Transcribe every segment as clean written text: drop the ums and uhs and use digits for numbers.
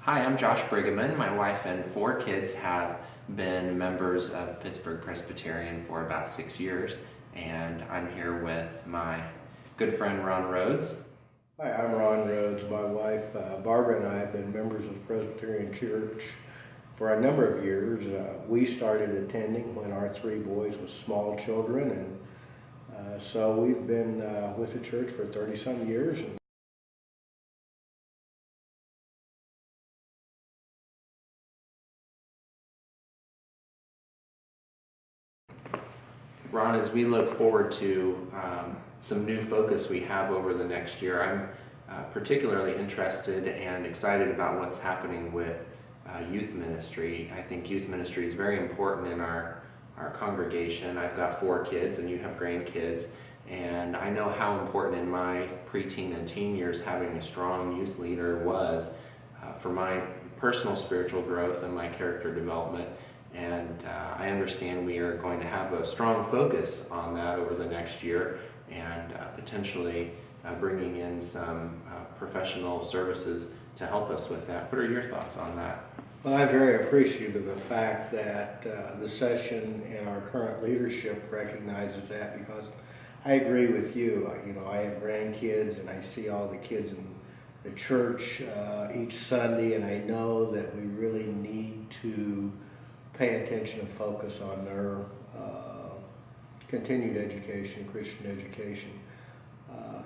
Hi, I'm Josh Brigham. My wife and 4 kids have been members of Pittsburgh Presbyterian for about 6 years, and I'm here with my good friend Ron Rhodes. Hi, I'm Ron Rhodes. My wife Barbara and I have been members of the Presbyterian Church for a number of years. We started attending when our 3 boys were small children, and so we've been with the church for 30-some years. Ron, as we look forward to some new focus we have over the next year, I'm particularly interested and excited about what's happening with youth ministry. I think youth ministry is very important in our congregation. I've got 4 kids and you have grandkids, and I know how important in my preteen and teen years having a strong youth leader was for my personal spiritual growth and my character development. And I understand we are going to have a strong focus on that over the next year, and potentially bringing in some professional services to help us with that. What are your thoughts on that? Well, I'm very appreciative of the fact that the session and our current leadership recognizes that, because I agree with you. I have grandkids and I see all the kids in the church each Sunday, and I know that we really need to pay attention and focus on their continued education, Christian education,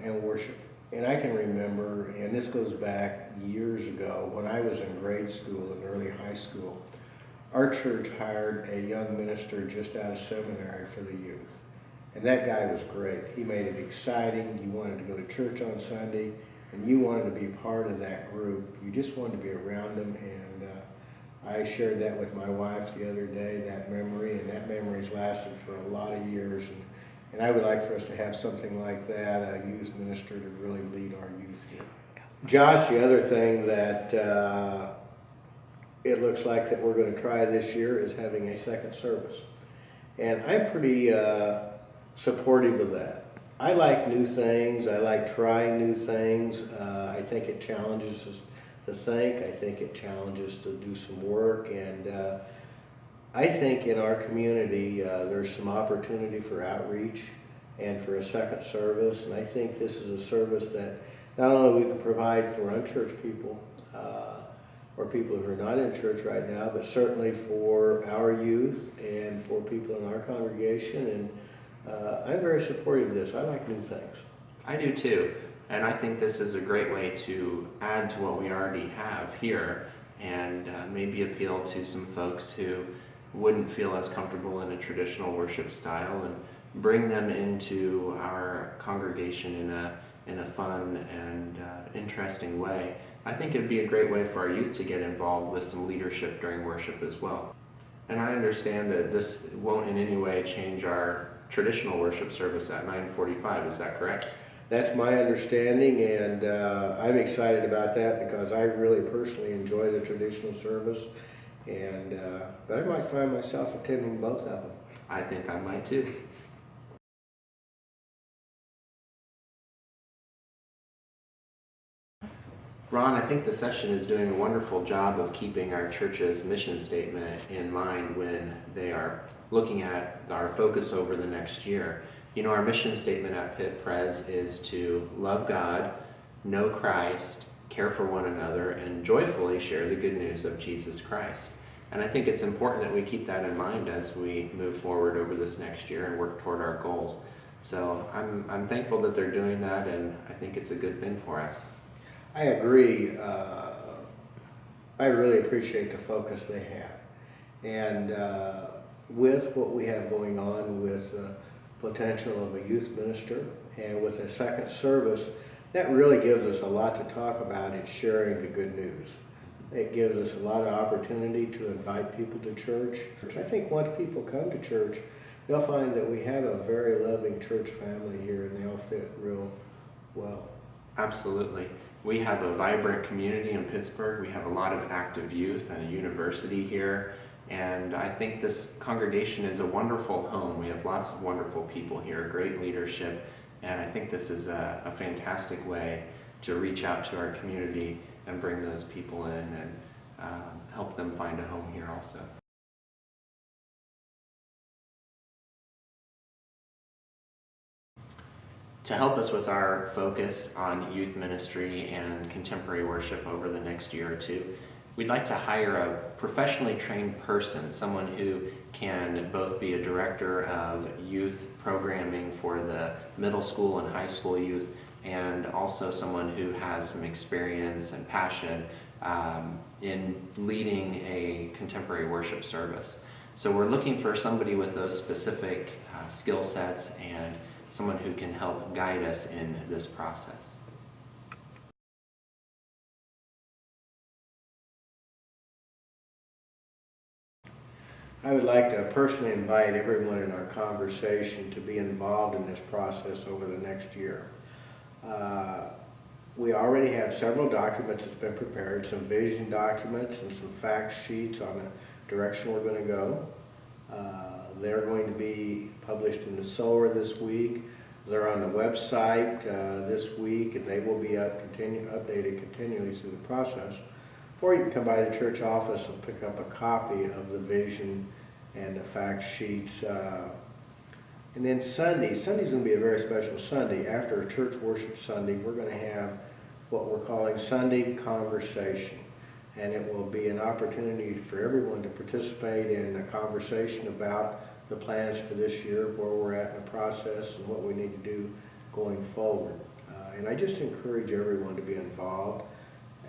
and worship. And I can remember, and this goes back years ago, when I was in grade school and early high school, our church hired a young minister just out of seminary for the youth. And that guy was great. He made it exciting. You wanted to go to church on Sunday, and you wanted to be part of that group. You just wanted to be around them, and I shared that with my wife the other day, that memory, and that memory's lasted for a lot of years. And I would like for us to have something like that, a youth minister to really lead our youth here. Josh, the other thing that it looks like that we're going to try this year is having a second service. And I'm pretty supportive of that. I like new things. I like trying new things. I think it challenges us to think. I think it challenges to do some work, and I think in our community there's some opportunity for outreach and for a second service, and I think this is a service that not only we can provide for unchurched people or people who are not in church right now, but certainly for our youth and for people in our congregation, and I'm very supportive of this. I like new things. I do too. And I think this is a great way to add to what we already have here, and maybe appeal to some folks who wouldn't feel as comfortable in a traditional worship style, and bring them into our congregation in a fun and interesting way. I think it'd be a great way for our youth to get involved with some leadership during worship as well. And I understand that this won't in any way change our traditional worship service at 9:45. Is that correct? That's my understanding, and I'm excited about that because I really personally enjoy the traditional service, and I might find myself attending both of them. I think I might too. Ron, I think the session is doing a wonderful job of keeping our church's mission statement in mind when they are looking at our focus over the next year. You know, our mission statement at Pitt Pres is to love God, know Christ, care for one another, and joyfully share the good news of Jesus Christ. And I think it's important that we keep that in mind as we move forward over this next year and work toward our goals. So I'm thankful that they're doing that, and I think it's a good thing for us. I agree. I really appreciate the focus they have. And with what we have going on with potential of a youth minister and with a second service, that really gives us a lot to talk about in sharing the good news. It gives us a lot of opportunity to invite people to church. I think once people come to church, they'll find that we have a very loving church family here, and they'll fit real well. Absolutely. We have a vibrant community in Pittsburgh. We have a lot of active youth and a university here. And I think this congregation is a wonderful home. We have lots of wonderful people here, great leadership, and I think this is a fantastic way to reach out to our community and bring those people in and help them find a home here also. To help us with our focus on youth ministry and contemporary worship over the next year or two, we'd like to hire a professionally trained person, someone who can both be a director of youth programming for the middle school and high school youth, and also someone who has some experience and passion in leading a contemporary worship service. So we're looking for somebody with those specific skill sets and someone who can help guide us in this process. I would like to personally invite everyone in our conversation to be involved in this process over the next year. We already have several documents that's been prepared, some vision documents and some fact sheets on the direction we're going to go. They're going to be published in the Sower this week. They're on the website this week, and they will be updated continually through the process. Or you can come by the church office and pick up a copy of the vision and the fact sheets. And then Sunday's going to be a very special Sunday. After a church worship Sunday, we're going to have what we're calling Sunday Conversation. And it will be an opportunity for everyone to participate in a conversation about the plans for this year, where we're at in the process, and what we need to do going forward. And I just encourage everyone to be involved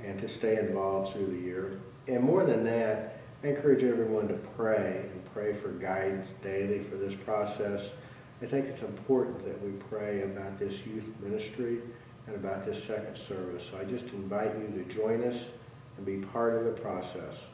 and to stay involved through the year. And more than that, I encourage everyone to pray and pray for guidance daily for this process. I think it's important that we pray about this youth ministry and about this second service. So I just invite you to join us and be part of the process.